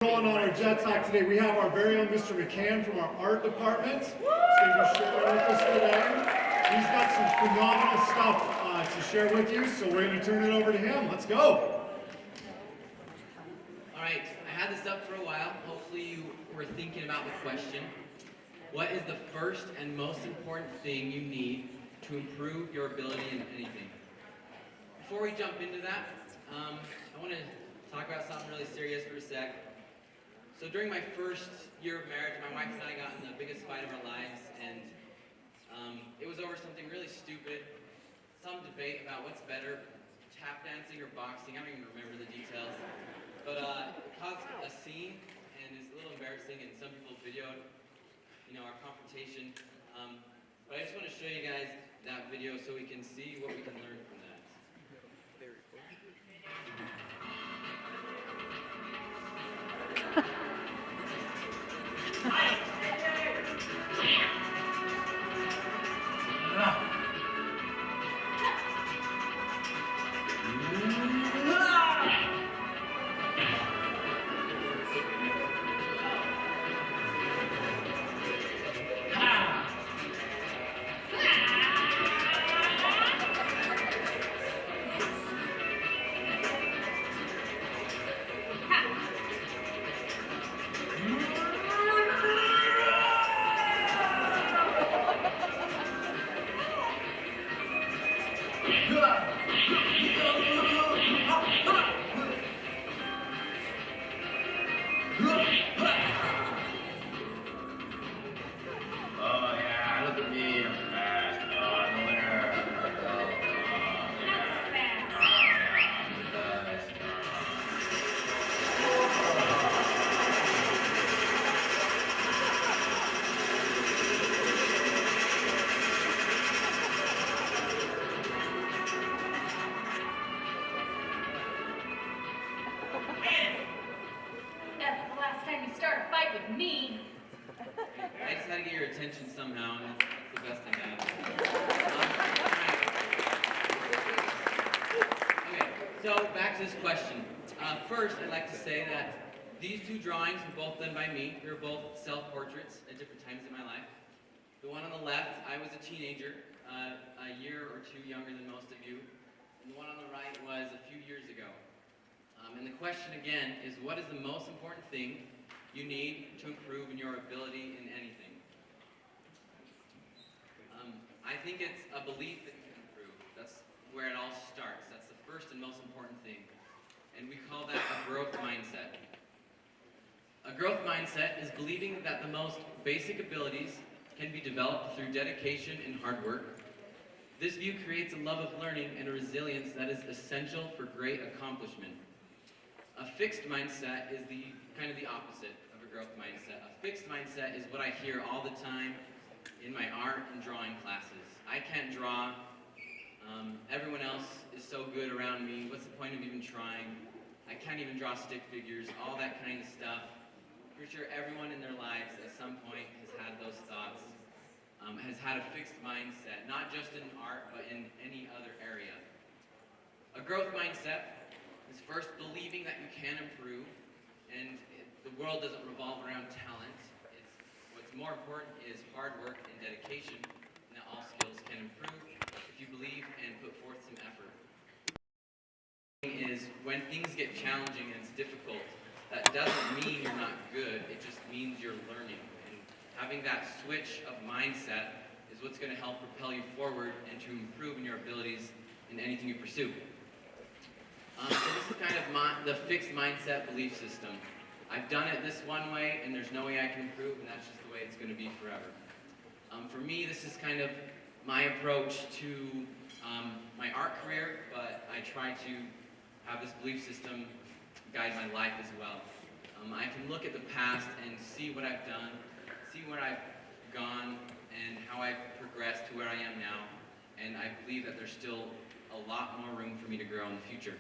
On our jet talk today, we have our very own Mr. McCann from our art department. He's going to be sharing with us today. He's got some phenomenal stuff to share with you, so we're going to turn it over to him. Let's go. All right, I had this up for a while. Hopefully you were thinking about the question, what is the first and most important thing you need to improve your ability in anything? Before we jump into that, I want to talk about something really serious for a sec. So during my first year of marriage, my wife and I got in the biggest fight of our lives, and it was over something really stupid, some debate about what's better, tap dancing or boxing. I don't even remember the details, but it caused a scene, and it's a little embarrassing, and some people videoed, our confrontation. But I just want to show you guys that video so we can see what we can learn from that. I just had to get your attention somehow, and that's the best I got. Okay, so back to this question. First, I'd like to say that these two drawings were both done by me. They were both self-portraits at different times in my life. The one on the left, I was a teenager, a year or two younger than most of you. And the one on the right was a few years ago. And the question again is, what is the most important thing you need to improve in your ability in anything? I think it's a belief that you can improve. That's where it all starts. That's the first and most important thing. And we call that a growth mindset. A growth mindset is believing that the most basic abilities can be developed through dedication and hard work. This view creates a love of learning and a resilience that is essential for great accomplishment. A fixed mindset is kind of the opposite of a growth mindset. A fixed mindset is what I hear all the time in my art and drawing classes. I can't draw. Everyone else is so good around me. What's the point of even trying? I can't even draw stick figures, all that kind of stuff. Pretty sure everyone in their lives at some point has had those thoughts, has had a fixed mindset, not just in art, but in any other area. A growth mindset is first believing that you can improve, and the world doesn't revolve around talent. What's more important is hard work and dedication, and that all skills can improve if you believe and put forth some effort. Is when things get challenging and it's difficult, that doesn't mean you're not good, it just means you're learning. And having that switch of mindset is what's going to help propel you forward and to improve in your abilities in anything you pursue. So this is kind of the fixed mindset belief system. I've done it this one way, and there's no way I can improve, and that's just the way it's going to be forever. For me, this is kind of my approach to my art career, but I try to have this belief system guide my life as well. I can look at the past and see what I've done, see where I've gone, and how I've progressed to where I am now, and I believe that there's still a lot more room for me to grow in the future.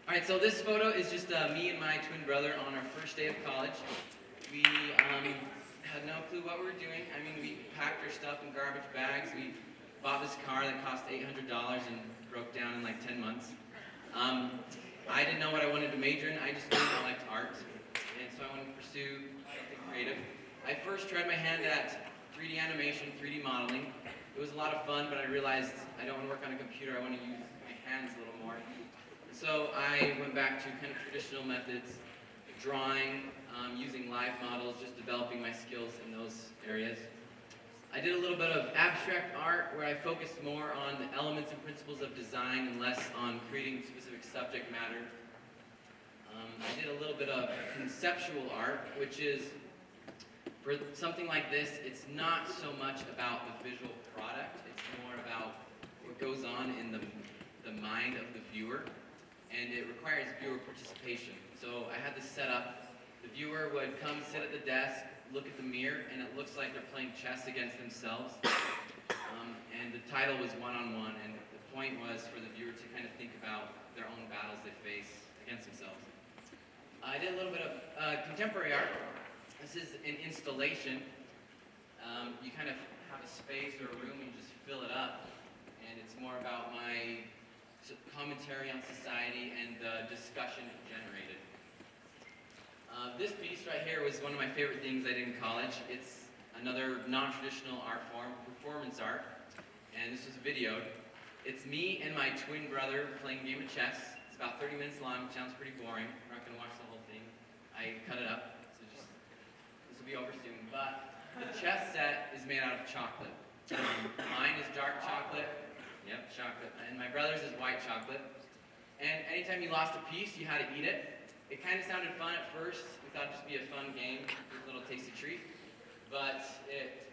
All right, so this photo is just me and my twin brother on our first day of college. We had no clue what we were doing. I mean, we packed our stuff in garbage bags. We bought this car that cost $800 and broke down in like 10 months. I didn't know what I wanted to major in. I just knew I liked art. pursue something creative. I first tried my hand at 3D animation, 3D modeling. It was a lot of fun, but I realized I don't want to work on a computer, I want to use my hands a little more. So I went back to kind of traditional methods, drawing, using live models, just developing my skills in those areas. I did a little bit of abstract art where I focused more on the elements and principles of design and less on creating specific subject matter. I did a little bit of conceptual art, which is, for something like this, it's not so much about the visual product, it's more about what goes on in the mind of the viewer, and it requires viewer participation. So I had this set up, the viewer would come sit at the desk, look at the mirror, and it looks like they're playing chess against themselves. And the title was one-on-one, and the point was for the viewer to kind of think about their own battles they face against themselves. I did a little bit of contemporary art. This is an installation. You kind of have a space or a room and you just fill it up, and it's more about my commentary on society and the discussion it generated. This piece right here was one of my favorite things I did in college. It's another non-traditional art form, performance art, and this was videoed. It's me and my twin brother playing a game of chess. It's about 30 minutes long, which sounds pretty boring. We're not going to watch the whole thing. I cut it up, so this will be over soon. But the chess set is made out of chocolate. Mine is dark chocolate. Yep, chocolate. And my brother's is white chocolate. And anytime you lost a piece, you had to eat it. It kind of sounded fun at first. We thought it'd just be a fun game, a little tasty treat. But it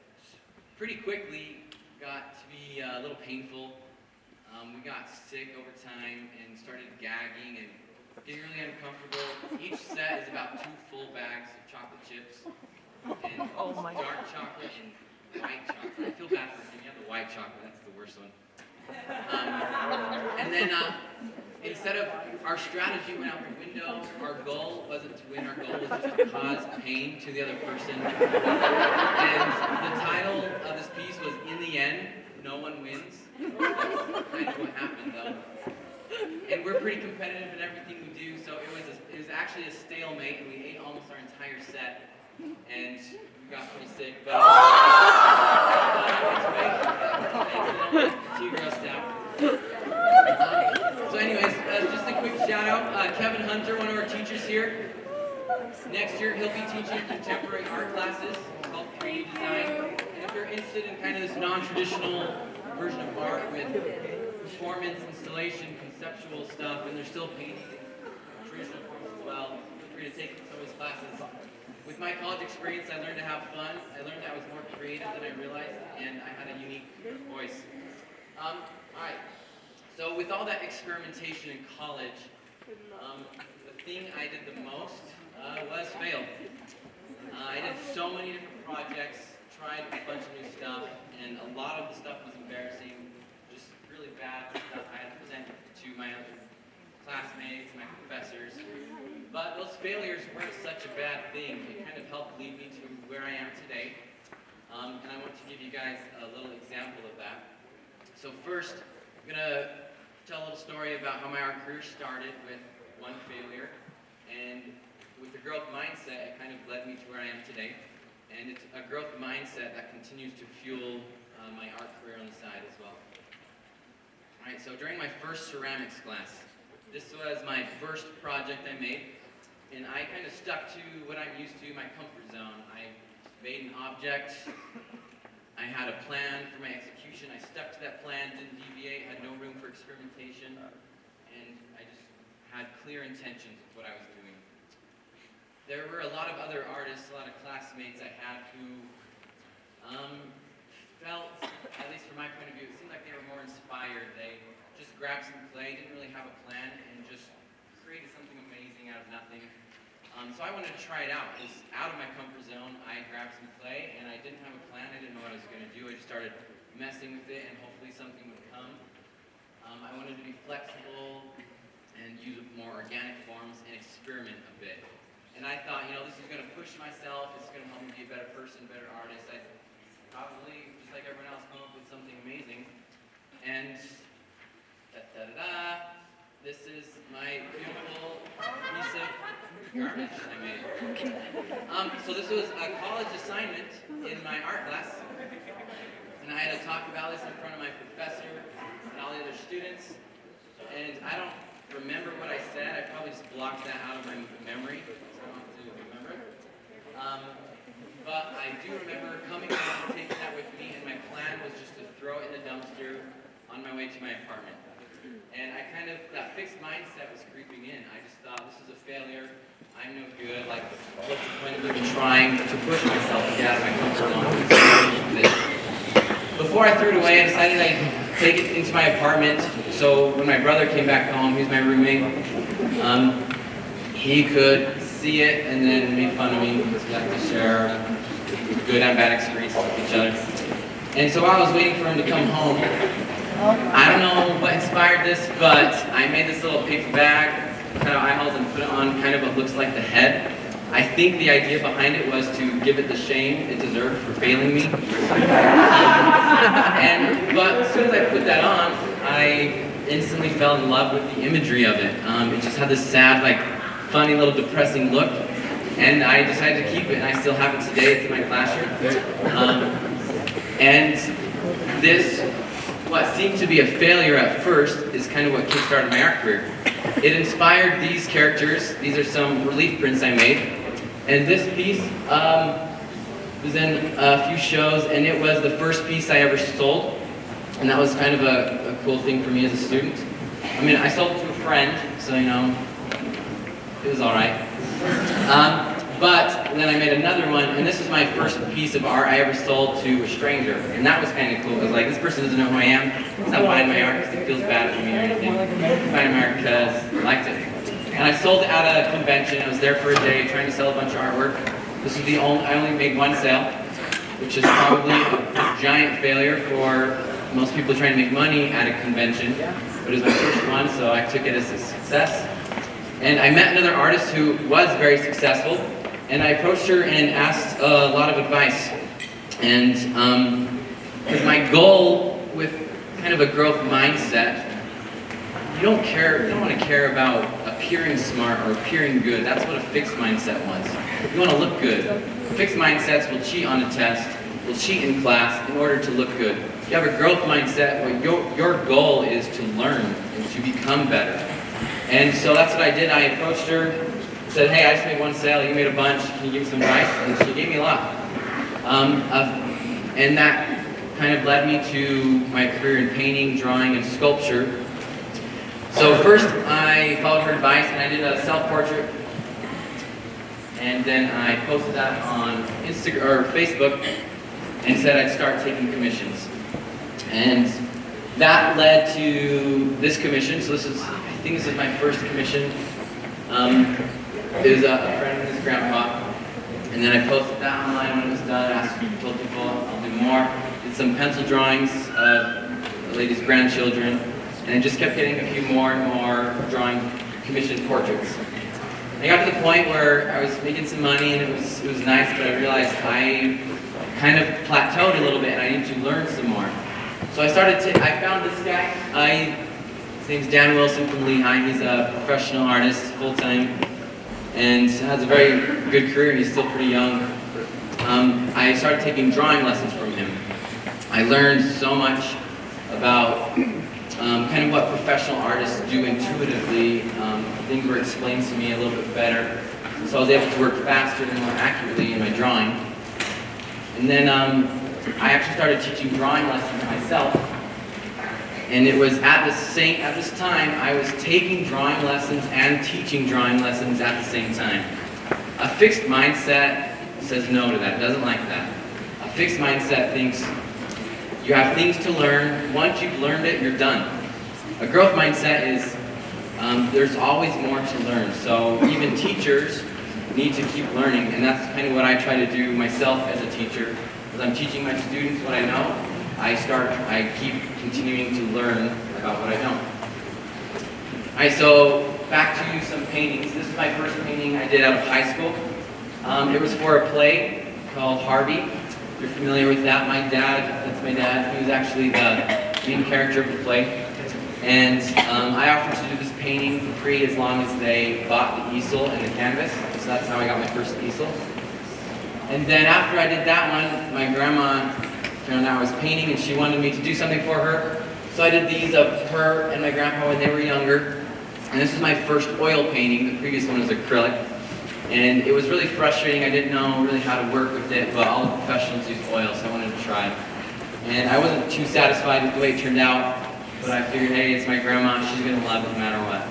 pretty quickly got to be a little painful. We got sick over time and started gagging and getting really uncomfortable. Each set is about 2 full bags of chocolate chips. And dark chocolate and white chocolate. I feel bad for him. You have the white chocolate, that's the worst one. And then instead of our strategy went out the window, our goal wasn't to win, our goal was just to cause pain to the other person. And the title of this piece was "In the End, No One Wins." That's kind of what happened though. And we're pretty competitive in everything we do, so it was actually a stalemate, and we ate almost our entire set, and we got pretty sick, but it's too grossed out. So anyways, just a quick shout out, Kevin Hunter, one of our teachers here. Next year he'll be teaching contemporary art classes called 3D design, and if you're interested in kind of this non-traditional version of art with performance, installation, conceptual stuff, and there's still painting traditional forms as well, feel free to take some of his classes. With my college experience, I learned to have fun. I learned I was more creative than I realized, and I had a unique voice. Alright, so with all that experimentation in college, the thing I did the most was fail. I did so many different projects, tried a bunch of new stuff, and a lot of the stuff was embarrassing, just really bad stuff I had to present to my other classmates, my professors. But those failures weren't such a bad thing. It kind of helped lead me to where I am today. And I want to give you guys a little example of that. So first, I'm going to tell a little story about how my art career started with one failure. And with the growth mindset, it kind of led me to where I am today. And it's a growth mindset that continues to fuel my art career on the side as well. Alright, so during my first ceramics class, this was my first project I made, and I kind of stuck to what I'm used to, my comfort zone. I made an object, I had a plan for my execution, I stuck to that plan, didn't deviate, had no room for experimentation, and I just had clear intentions with what I was doing. There were a lot of other artists, a lot of classmates I had who felt, at least from my point of view, it seemed like they were more inspired. They just grabbed some clay, didn't really have a plan, and just created something amazing out of nothing. So I wanted to try it out. It was out of my comfort zone. I grabbed some clay, and I didn't have a plan. I didn't know what I was going to do. I just started messing with it, and hopefully something would come. I wanted to be flexible and use more organic forms and experiment a bit. And I thought, this is going to push myself. It's going to help me be a better person, better artist. I probably, just like everyone else, come up with something amazing. And This is my beautiful piece of garbage I made. So this was a college assignment in my art class, and I had to talk about this in front of my professor and all the other students, and I don't remember what I said. I probably just blocked that out of my memory, so I don't have to remember it. But I do remember coming home, taking that with me, and my plan was just to throw it in the dumpster on my way to my apartment. And that fixed mindset was creeping in. I just thought, this is a failure. I'm no good. Like, what's the point of even trying to push myself to get out of my comfort zone? Before I threw it away, I decided I'd take it into my apartment. So when my brother came back home, he was my roommate, he could see it and then make fun of me because we like to share good and bad experiences with each other. And so while I was waiting for him to come home, I don't know what inspired this, but I made this little paper bag, cut out eyeballs, and put it on kind of what looks like the head. I think the idea behind it was to give it the shame it deserved for failing me. But as soon as I put that on, I instantly fell in love with the imagery of it. It just had this sad, like, funny little depressing look, and I decided to keep it, and I still have it today. It's in my classroom. And this, what seemed to be a failure at first, is kind of what kickstarted my art career. It inspired these characters. These are some relief prints I made, and this piece was in a few shows, and it was the first piece I ever sold, and that was kind of a cool thing for me as a student. I mean, I sold it to a friend, so you know, it was all right. But then I made another one, and this was my first piece of art I ever sold to a stranger, and that was kind of cool. It was like, this person doesn't know who I am. It's not buying my art because it feels bad for me or anything. It's buying my art because I liked it. And I sold it at a convention. I was there for a day trying to sell a bunch of artwork. This was the only, I only made one sale, which is probably a giant failure for most people trying to make money at a convention. But it was my first one, so I took it as a success. And I met another artist who was very successful, and I approached her and asked a lot of advice. And because my goal with kind of a growth mindset, you don't want to care about appearing smart or appearing good. That's what a fixed mindset wants. You want to look good. Fixed mindsets will cheat on a test, will cheat in class in order to look good. If you have a growth mindset, well, your goal is to learn and to become better. And so that's what I did. I approached her, said, hey, I just made one sale, you made a bunch, can you give me some advice? And she gave me a lot. And that kind of led me to my career in painting, drawing, and sculpture. So first I followed her advice and I did a self-portrait. And then I posted that on Instagram or Facebook and said I'd start taking commissions. And that led to this commission. So I think this is my first commission. It was a friend of his grandpa. And then I posted that online when it was done. Told people I'll do more. Did some pencil drawings of the lady's grandchildren. And I just kept getting a few more and more drawing commissioned portraits. I got to the point where I was making some money and it was nice, but I realized I kind of plateaued a little bit and I needed to learn some more. So I found this guy. His name's Dan Wilson from Lehigh. He's a professional artist, full-time, and has a very good career, and he's still pretty young. I started taking drawing lessons from him. I learned so much about kind of what professional artists do intuitively. Things were explained to me a little bit better, so I was able to work faster and more accurately in my drawing. And then I actually started teaching drawing lessons myself. And it was at this time, I was taking drawing lessons and teaching drawing lessons at the same time. A fixed mindset says no to that, it doesn't like that. A fixed mindset thinks you have things to learn. Once you've learned it, you're done. A growth mindset is there's always more to learn. So even teachers need to keep learning, and that's kind of what I try to do myself as a teacher. As I'm teaching my students what I know, I keep continuing to learn about what I know. Alright, so back to some paintings. This is my first painting I did out of high school. It was for a play called Harvey. If you're familiar with that, that's my dad, he was actually the main character of the play. And I offered to do this painting for free as long as they bought the easel and the canvas. So that's how I got my first easel. And then after I did that one, my grandma found out I was painting and she wanted me to do something for her. So I did these of her and my grandpa when they were younger. And this was my first oil painting. The previous one was acrylic. And it was really frustrating. I didn't know really how to work with it, but all the professionals use oil, so I wanted to try. And I wasn't too satisfied with the way it turned out, but I figured, hey, it's my grandma. She's going to love it no matter what.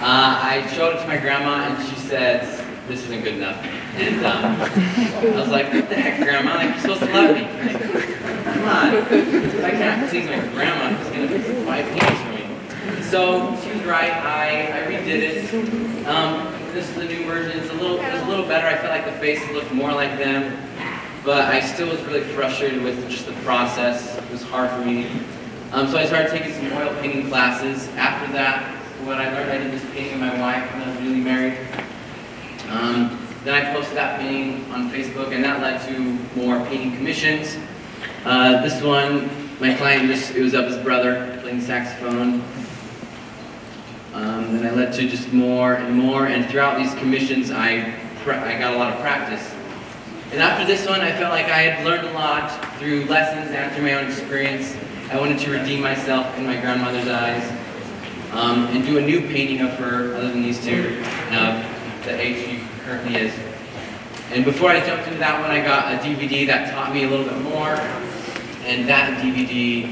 I showed it to my grandma, and she said, this isn't good enough. And I was like, what the heck, Grandma? Like, you're supposed to love me. Like, come on. If I can't please my grandma, she's going to buy paintings for me. So she was right. I redid it. This is the new version. It was a little better. I felt like the faces looked more like them. But I still was really frustrated with just the process. It was hard for me. So I started taking some oil painting classes. After that, what I learned, I did this painting of my wife when I was newly married. Then I posted that painting on Facebook, and that led to more painting commissions. This one, my client it was of his brother playing saxophone. Then I led to just more and more, and throughout these commissions, I got a lot of practice. And after this one, I felt like I had learned a lot through lessons and through my own experience. I wanted to redeem myself in my grandmother's eyes, and do a new painting of her, other than these two, the age she currently is. And before I jumped into that one, I got a DVD that taught me a little bit more, and that DVD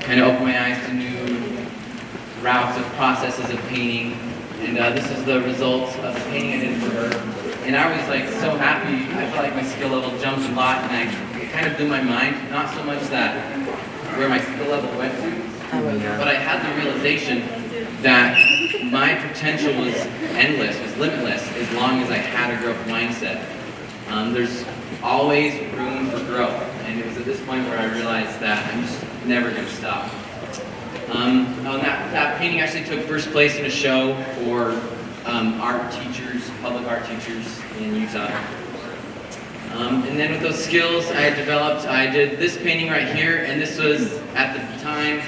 kind of opened my eyes to new routes of processes of painting. And this is the results of the painting I did for her. And I was like so happy. I felt like my skill level jumped a lot, and it kind of blew my mind. Not so much that where my skill level went to, but I had the realization that my potential was endless, was limitless, as long as I had a growth mindset. There's always room for growth, and it was at this point where I realized that I'm just never going to stop. That painting actually took first place in a show for art teachers, public art teachers in Utah. And then with those skills I had developed, I did this painting right here, and this was, at the time,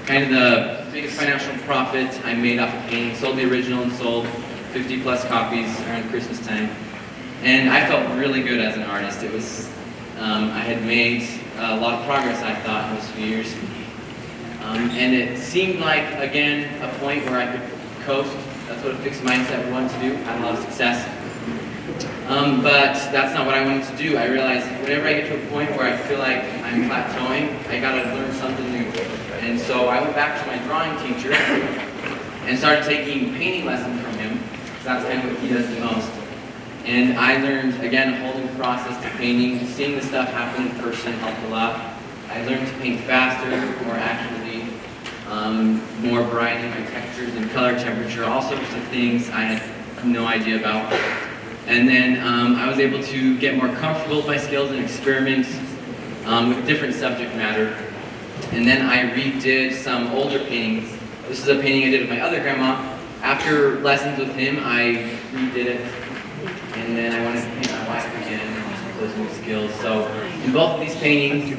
kind of the biggest financial profit I made off of painting. Sold the original and sold 50 plus copies around Christmas time. And I felt really good as an artist. It was, I had made a lot of progress, I thought, in those few years. And it seemed like, again, a point where I could coast. That's what a fixed mindset would want to do. I had a lot of success. But that's not what I wanted to do. I realized whenever I get to a point where I feel like I'm plateauing, I gotta learn something new. And so I went back to my drawing teacher and started taking painting lessons from him, because that's kind of what he does the most. And I learned, again, a whole new process to painting. Seeing the stuff happen in person helped a lot. I learned to paint faster, more accurately, more variety in my textures and color temperature, all sorts of things I had no idea about. And then I was able to get more comfortable with my skills and experiment with different subject matter. And then I redid some older paintings. This is a painting I did of my other grandma. After lessons with him, I redid it. And then I wanted to paint my wife again with those new skills. So in both of these paintings,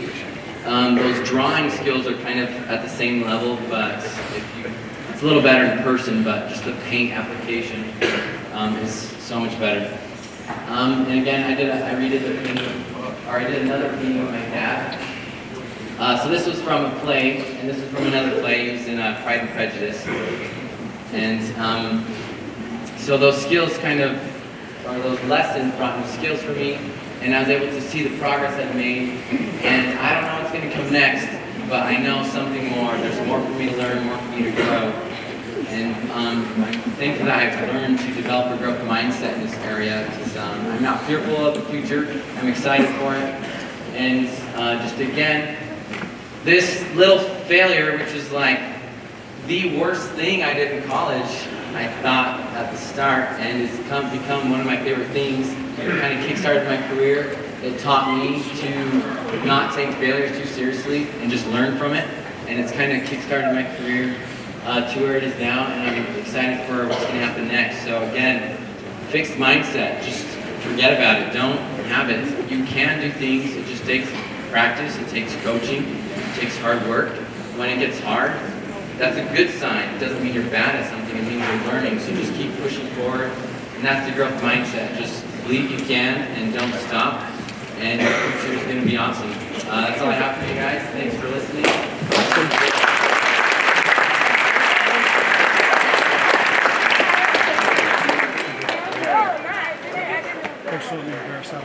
those drawing skills are kind of at the same level, but it's a little better in person, but just the paint application is so much better. And again, I did another painting with my dad. So this was from a play, and this was from another play. It was in Pride and Prejudice. And so those skills or those lessons brought new skills for me, and I was able to see the progress I've made. And I don't know what's going to come next, but I know something more. There's more for me to learn, more for me to grow. And I'm thankful that I've learned to develop a growth mindset in this area, because I'm not fearful of the future. I'm excited for it. And just again, this little failure, which was like the worst thing I did in college, I thought at the start, and it's become one of my favorite things. It kind of kickstarted my career. It taught me to not take failures too seriously and just learn from it. And it's kind of kickstarted my career to where it is now, and I'm excited for what's going to happen next. So again, fixed mindset. Just forget about it. Don't have it. You can do things. It just takes practice. It takes coaching. It takes hard work. When it gets hard, that's a good sign. It doesn't mean you're bad at something. and it means you're learning. So just keep pushing forward, and that's the growth mindset. Just believe you can and don't stop, and your future is going to be awesome. That's all I have for you guys. Thanks for listening. Absolutely embarrassing.